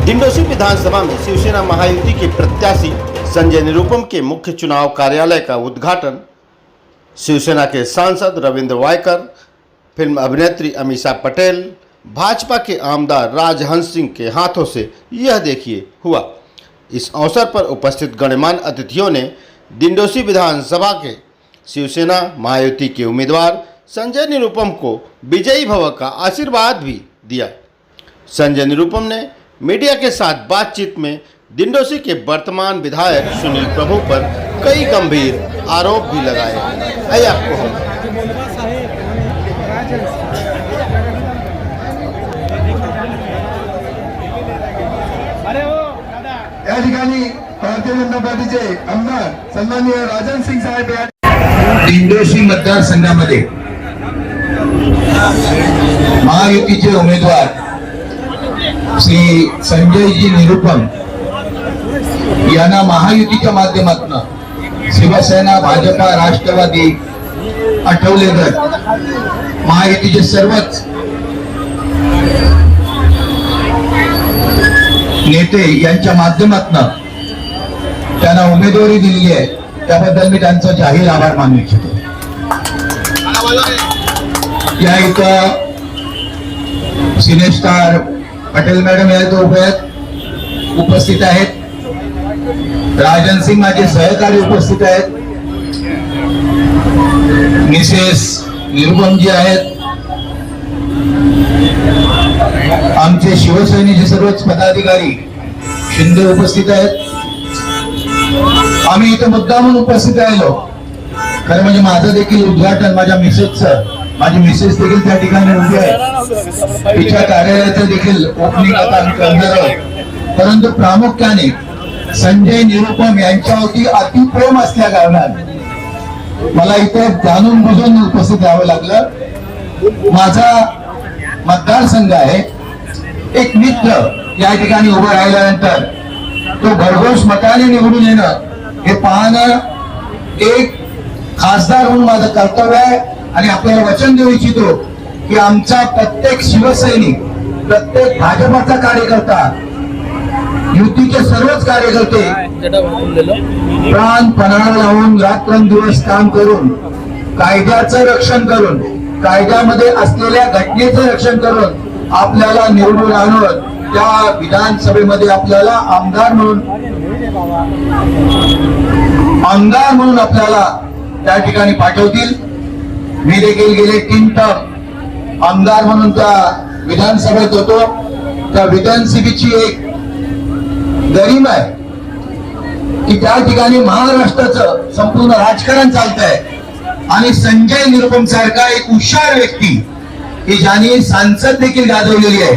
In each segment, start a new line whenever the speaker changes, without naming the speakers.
दिंडोशी विधानसभा में शिवसेना महायुति के प्रत्याशी संजय निरुपम के मुख्य चुनाव कार्यालय का उद्घाटन शिवसेना के सांसद रविंद्र वायकर, फिल्म अभिनेत्री अमीषा पटेल, भाजपा के आमदार राजहंस सिंह के हाथों से यह देखिए हुआ। इस अवसर पर उपस्थित गणमान्य अतिथियों ने दिंडोशी विधानसभा के शिवसेना महायुति के उम्मीदवार संजय निरुपम को विजयी भव का आशीर्वाद भी दिया। संजय निरुपम ने मीडिया के साथ बातचीत में दिंडोशी के वर्तमान विधायक सुनील प्रभु पर कई गंभीर आरोप भी लगाए। आइए आपको
या ठिकाणी भारतीय जनता पार्टीचे आमदार सन्माननीय राजहंस सिंह साहेब या
दिंडोशी मतदारसंघामध्ये महायुतीचे उमेदवार श्री संजयजी निरुपम यांना महायुतीच्या माध्यमातून शिवसेना, भाजपा, राष्ट्रवादी, आठवले गट, महायुतीचे सर्वच नेते यांच्या माध्यमातून त्यांना उमेदवारी दिलेली आहे, त्याबद्दल मी त्यांचा जाहीर आभार मानू इच्छितो। या इथं सिनेस्टार पटेल मॅडम या इथं उपस्थित आहेत, राजन सिंह माझे सहकारी उपस्थित आहेत, मिसेस निरुपम जी आहेत, आमचे शिवसेनेचे सर्वच पदाधिकारी शिंदे उपस्थित आहेत। आम्ही इथं मुद्दा म्हणून उपस्थित राहिलो खरं म्हणजे माझं देखील उद्घाटन माझ्या माझी मिसेस देखील त्या ठिकाणी उभी आहे, तिच्या कार्यालयाचं देखील ओपनिंग आता आम्ही करणार आहोत। परंतु प्रामुख्याने संजय निरुपम यांच्यावरती अतिप्रेम असल्या कारणाने मला इथे जाणून बुजून उपस्थित राहावं लागलं। माझा मतदारसंघ आहे, एक मित्र या ठिकाणी उभं राहिल्यानंतर तो भरघोस मताने निवडून येणं हे पाहणं एक खासदार म्हणून माझं कर्तव्य आहे आणि आपल्याला वचन देऊ इच्छितो की आमचा प्रत्येक शिवसैनिक, प्रत्येक भाजपचा कार्यकर्ता, युतीचे सर्वच कार्यकर्ते प्राण पणाला लावून रात्रंदिवस काम करून कायद्याचं रक्षण करून, कायद्यामध्ये असलेल्या घटनेचं रक्षण करून आपल्याला निवडून आणून त्या विधानसभेमध्ये आपल्याला आमदार म्हणून आपल्याला त्या ठिकाणी पाठवतील। मी देखील गेले 3 टर्म आमदार म्हणून त्या विधानसभेत होतो। त्या विधानसभेची एक गरिमा आहे की त्या ठिकाणी महाराष्ट्राचं संपूर्ण राजकारण चालत आहे आणि संजय निरुपम सारखा एक हुशार व्यक्ती की ज्याने सांसद देखील गाजवलेली आहे,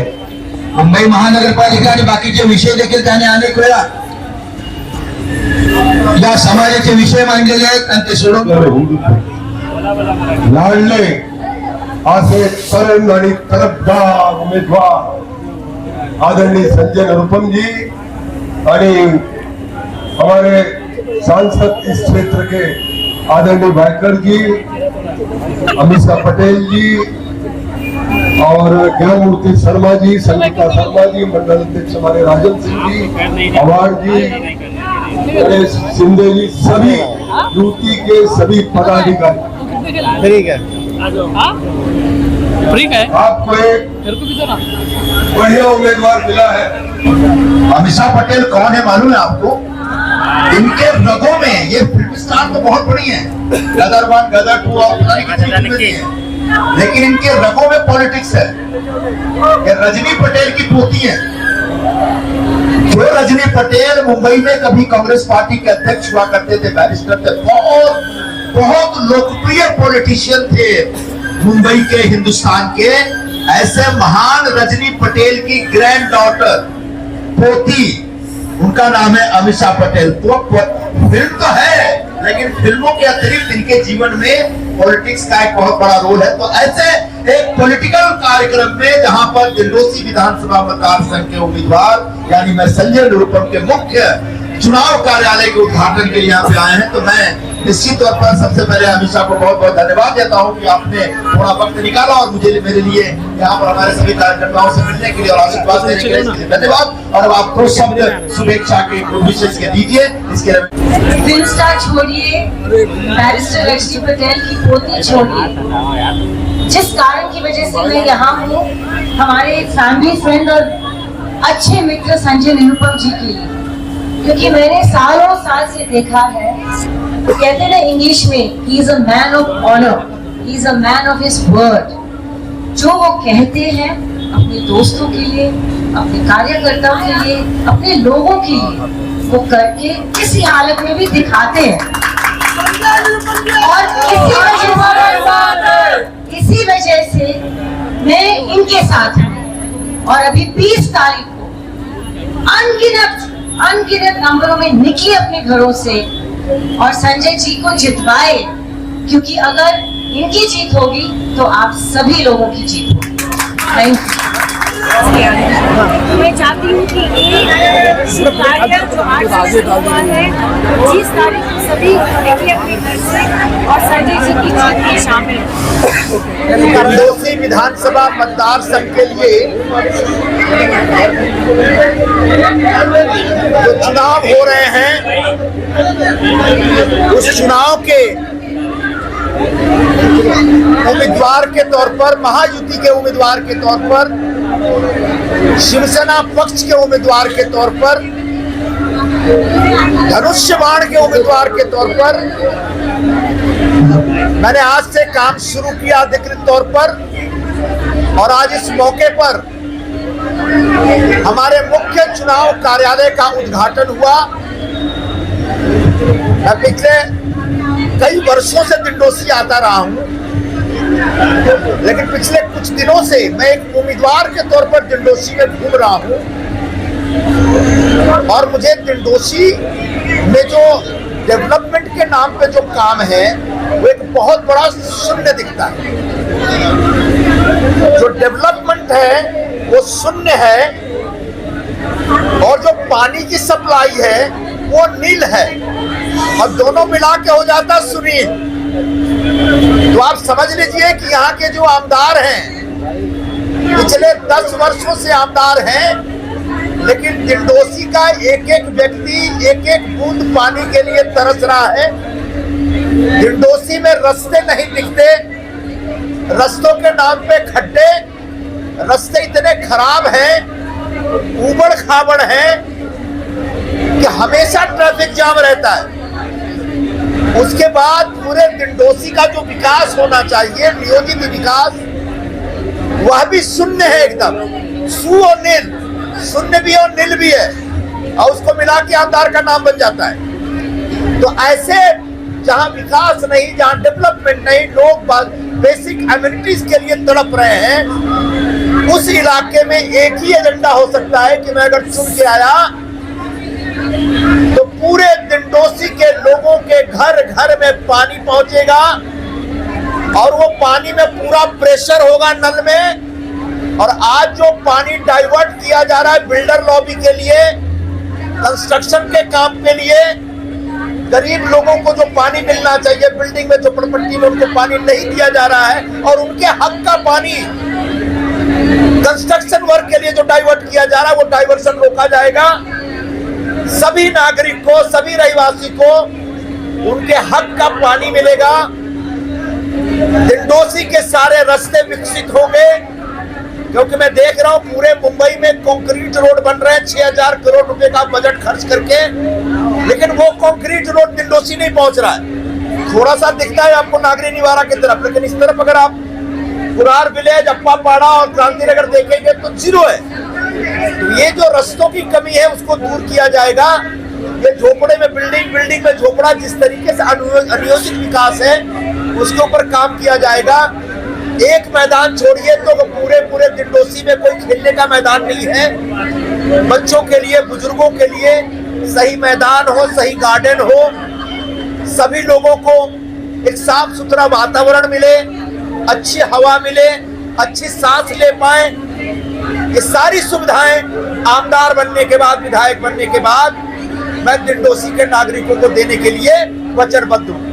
मुंबई महानगरपालिका आणि बाकीचे विषय देखील त्याने अनेक वेळा या समाजाचे विषय मांडलेले आहेत आणि ते सोडून
लाडले असे तरुण आणि तरफदार उमेदवार आदरणीय संजय निरुपम जी आणि हमारे सांसद इस क्षेत्र के आदरणीय वायकर जी, अमीषा पटेल जी और ज्ञानमूर्ति शर्मा जी, संगीता शर्मा जी, मंडल अध्यक्ष हमारे राजन सिंह जी, अवार्ड जी, गणेश शिंदे जी, सभी युति के सभी पदाधिकारी।
ठीक है, ठीक है।
आपको एक बढ़िया उम्मीदवार मिला है।
अमीषा पटेल कौन है मालूम है आपको? इनके रगों में, ये फिल्म स्टार तो बहुत बड़ी है, गदर 1, गदर 2 और लेकिन इनके रगों में पॉलिटिक्स है। ये रजनी पटेल की पोती है। जो रजनी पटेल मुंबई में कभी कांग्रेस पार्टी के अध्यक्ष हुआ करते थे, बैरिस्टर थे, बहुत लोकप्रिय पॉलिटिशियन थे मुंबई के, हिंदुस्तान के। ऐसे महान रजनी पटेल की ग्रैंड डॉटर, पोती, उनका नाम है अमीषा पटेल। तो फिल्म तो है लेकिन फिल्मों के अतिरिक्त इनके जीवन में पॉलिटिक्स का एक बहुत बड़ा रोल है। तो ऐसे एक पॉलिटिकल कार्यक्रम में जहां पर दिंडोशी विधानसभा मतदार संघ के उम्मीदवार यानी मैं संजय निरुपम के मुख्य चुनाव कार्यालय के उद्घाटन के लिए यहाँ पे आए हैं, तो मैं निश्चित तौर पर सबसे पहले अमित शाह को बहुत बहुत धन्यवाद देता हूँ कि आपने थोड़ा वक्त निकाला और मुझे मेरे लिए यहाँ पर हमारे सभी कार्यकर्ताओं से मिलने के लिए और आशीर्वाद देने के लिए इसके लिए धन्यवाद। और अब आप 2 शब्द शुभेच्छा के विशेष के दीजिए। इसके लिए
फिल्म स्टार छोड़िए, बैरिस्टर लक्ष्मी पटेल की पोती छोड़िए, जिस कारण की वजह से मैं यहाँ हूँ हमारे फैमिली फ्रेंड और अच्छे मित्र संजय निरुपम जी के लिए, क्योंकि मैंने सालों साल से देखा है, तो कहते हैं ना इंग्लिश में, he is a man of honour, he is a man of his word. जो वो कहते हैं अपने दोस्तों के लिए, अपने कार्यकर्ताओं के लिए, अपने लोगों के लिए, वो करके किसी हालत में भी दिखाते हैं। और इसी वजह से मैं इनके साथ हूँ। और अभी 20 तारीख को अनगिनत नंबरों में निकले अपने घरों से और संजय जी को जितवाए, क्योंकि अगर इनकी जीत होगी तो आप सभी लोगों की जीत होगी। Thank you.
मैं चाहती हूँ कि ये कार्य जो 8 से हुआ है 25 तारीख को सभी देखिए अपने घर से और संजय जी की जीत में शामिल
कंदोसी विधानसभा मतदार संघ के लिए जो चुनाव हो रहे हैं, उस चुनाव के उम्मीदवार के तौर पर, महायुति के उम्मीदवार के तौर पर, शिवसेना पक्ष के उम्मीदवार के तौर पर, धनुष्य बाण के उम्मीदवार के तौर पर मैंने आज से काम शुरू किया अधिकृत तौर पर। और आज इस मौके पर हमारे मुख्य चुनाव कार्यालय का उद्घाटन हुआ। मैं पिछले कई वर्षों से दिंडोसी आता रहा हूं, लेकिन पिछले कुछ दिनों से मैं एक उम्मीदवार के तौर पर दिंडोसी में घूम रहा हूं और मुझे दिंडोसी में जो डेवलपमेंट के नाम पे जो काम है वो एक बहुत बड़ा शून्य दिखता है। जो डेवलपमेंट है वो शून्य है और जो पानी की सप्लाई है वो नील है और दोनों मिला के हो जाता सुनील। तो आप समझ लीजिए कि यहाँ के जो आमदार हैं पिछले 10 वर्षों से आमदार हैं, लेकिन दिंडोसी का एक एक व्यक्ति एक एक बूंद पानी के लिए तरस रहा है। दिंडोसी में रास्ते नहीं दिखते, रास्तों के नाम पे खड्डे, रास्ते इतने खराब हैं, ऊबड़ खाबड़ हैं कि हमेशा ट्रैफिक जाम रहता है। उसके बाद पूरे दिंडोसी का जो विकास होना चाहिए, नियोजित विकास, वह भी शून्य है, एकदम सु और नील, शून्य भी और नील भी है और उसको मिला के आमदार का नाम बन जाता है। तो ऐसे जहां विकास नहीं, जहां डेवलपमेंट नहीं, लोग बेसिक एमिनिटीज के लिए तड़प रहे हैं, उस इलाके में एक ही एजेंडा हो सकता है कि मैं अगर चुन के आया तो पूरे दिंडोसी के लोगों के घर घर में पानी पहुंचेगा और वो पानी में पूरा प्रेशर होगा नल में। और आज जो पानी डाइवर्ट किया जा रहा है बिल्डर लॉबी के लिए, कंस्ट्रक्शन के काम के लिए, गरीब लोगों को जो पानी मिलना चाहिए बिल्डिंग में, झोपड़पट्टी में, उनको पानी नहीं दिया जा रहा है और उनके हक का पानी कंस्ट्रक्शन वर्क के लिए जो डाइवर्ट किया जा रहा है वो डाइवर्शन रोका जाएगा। सभी नागरिक को, सभी रहवासी को उनके हक का पानी मिलेगा। दिंडोसी के सारे रास्ते विकसित होंगे, क्योंकि मैं देख रहा हूं पूरे मुंबई में कंक्रीट रोड बन रहे हैं 6000 करोड़ रुपए का बजट खर्च करके, लेकिन वो कंक्रीट रोड दिंडोसी नहीं पहुंच रहा है। थोड़ा सा दिखता है आपको नागरी निवारा की तरफ, लेकिन इस तरफ अगर आप कुरार विलेज, अप्पा पाड़ा और क्रांति नगर देखेंगे तो जीरो है। तो ये जो रास्तों की कमी है उसको दूर किया जाएगा। ये झोपड़े में बिल्डिंग, बिल्डिंग में झोपड़ा, जिस तरीके से अनियोजित विकास है उसके ऊपर काम किया जाएगा। एक मैदान छोड़िए तो पूरे दिंडोसी में कोई खेलने का मैदान नहीं है। बच्चों के लिए, बुजुर्गों के लिए सही मैदान हो, सही गार्डन हो, सभी लोगों को एक साफ सुथरा वातावरण मिले, अच्छी हवा मिले, अच्छी सांस ले पाए। ये सारी सुविधाएं आमदार बनने के बाद, विधायक बनने के बाद मैं दिंडोसी के नागरिकों को देने के लिए वचनबद्ध हूं।